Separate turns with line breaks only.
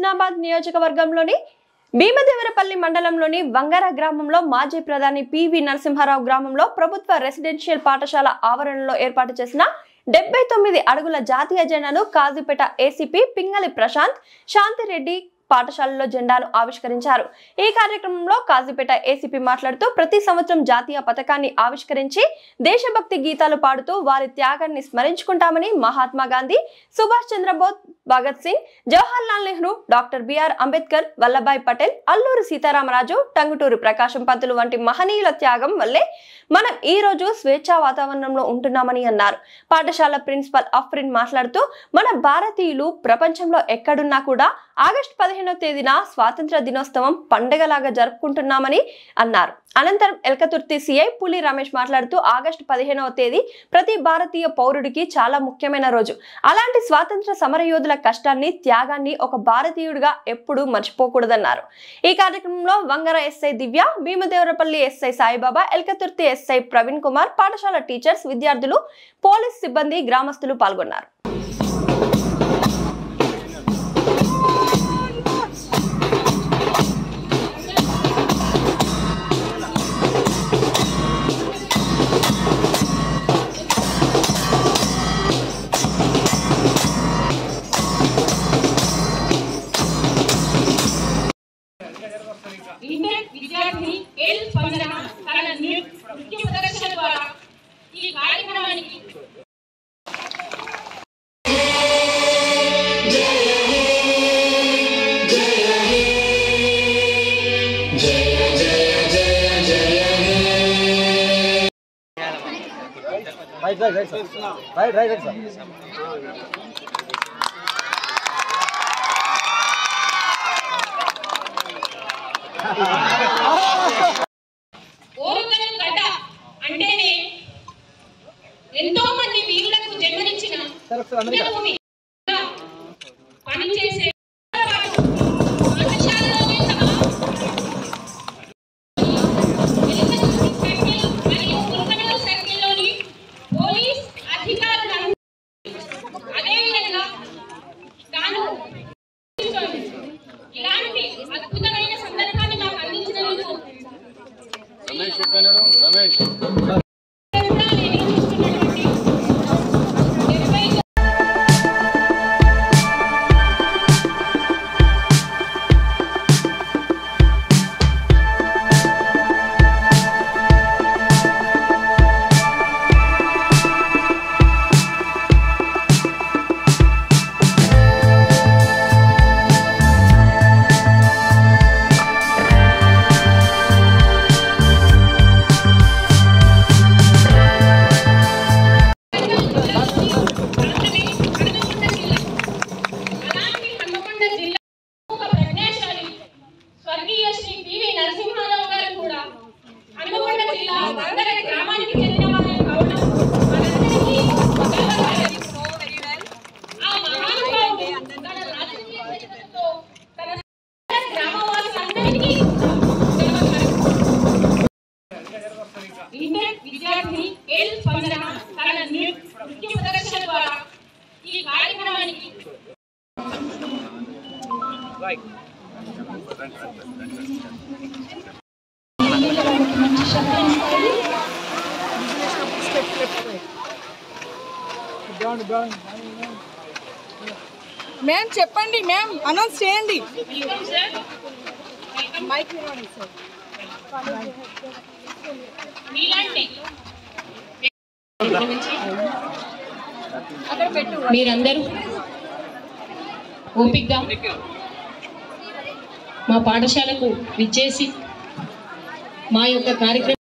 హుస్నాబాద్ నియోజకవర్గంలోని భీమదేవరపల్లి మండలంలోని వంగర గ్రామంలో మాజీ ప్రధాని పివి నరసింహారావు గ్రామంలో ప్రభుత్వ రెసిడెన్షియల్ పాఠశాల ఆవరణలో ఏర్పాటు చేసిన 79 అడుగుల జాతీయ జెండాను కాజీపేట ఏసీపీ పింగళి ప్రశాంత్ శాంతిరెడ్డి పాఠశాలలో జెండాను ఆవిష్కరించారు। ఈ కార్యక్రమంలో కాజీపేట ఏసీపీ మాట్లాడుతూ ప్రతి సంవత్సరం జాతీయ పతాకాన్ని ఆవిష్కరించి దేశభక్తి గీతాలు పాడుతూ వారి త్యాగాన్ని స్మరించుకుంటామని మహాత్మా గాంధీ, సుభాష్ చంద్రబోస్, భగత్ సింగ్, జవహర్ లాల్ నెహ్రూ, డాక్టర్ బిఆర్ అంబేద్కర్, వల్లభాయ్ పటేల్, అల్లూరి సీతారామరాజు, టంగుటూరి ప్రకాశం పంతులు వంటి మహనీయుల త్యాగం వల్లే మనం ఈ రోజు స్వేచ్ఛా వాతావరణంలో ఉంటున్నామని అన్నారు। పాఠశాల ప్రిన్సిపల్ అఫ్రిన్ మాట్లాడుతూ మన భారతీయులు ప్రపంచంలో ఎక్కడున్నా కూడా ఆగస్టు 15వ తేదీన స్వాతంత్ర దినోత్సవం పండుగలాగా జరుపుకుంటున్నామని అన్నారు। అనంతరం ఎల్కతుర్తి సిఐ పులి రమేష్ మాట్లాడుతూ ఆగస్టు 15వ తేదీ ప్రతి భారతీయ పౌరుడికి చాలా ముఖ్యమైన రోజు। అలాంటి స్వాతంత్ర సమరయోధుల కష్టాన్ని, త్యాగాన్ని ఒక భారతీయుడిగా ఎప్పుడూ మర్చిపోకూడదన్నారు। ఈ కార్యక్రమంలో వంగర ఎస్ఐ దివ్య, భీమదేవరపల్లి ఎస్ఐ సాయిబాబా, ఎల్కతుర్తి ఎస్ఐ ప్రవీణ్ కుమార్, పాఠశాల టీచర్స్, విద్యార్థులు, పోలీస్ సిబ్బంది, గ్రామస్తులు పాల్గొన్నారు।
విద్యార్థి ఎల్ స్పందన తన నృత్య ప్రదర్శన ద్వారా ఈ కార్యక్రమానికి ఓరుగల్లు గడ్డ అంటేనే ఎంతో మంది వీరులకు జన్మనిచ్చిన భూమి। పనిచేసే పాఠశాలలోనే మరియు మున్సిపల్ సర్కిల్లోని పోలీస్ అధికారులను అదేవిధంగా తాను ఇలాంటి అద్భుతమైన సందర్భాన్ని మాకు అందించినందుకు స్వర్గీయ శ్రీ పివి నరసింహారావు గారు కూడా హనుమకొండ జిల్లా వంగర గ్రామానికి చెందిన వారు కావడం మనందరికీ గర్వకారణం। ఆ మహానుభావుడు తన రాజకీయ చరిత్రతో తన గ్రామవాసులందరికీ విద్యార్థి ఎల్ స్పందన తన నృత్య ప్రదర్శన ద్వారా ఈ కార్యక్రమానికి
मैम చెప్పండి मैम అనౌన్స్ చేయండి మైక్ ఇవ్వండి సార్
మీలాంటి మీరందరూ ఓపికగా మా పాఠశాలకు విచ్చేసి మా యొక్క కార్యక్రమం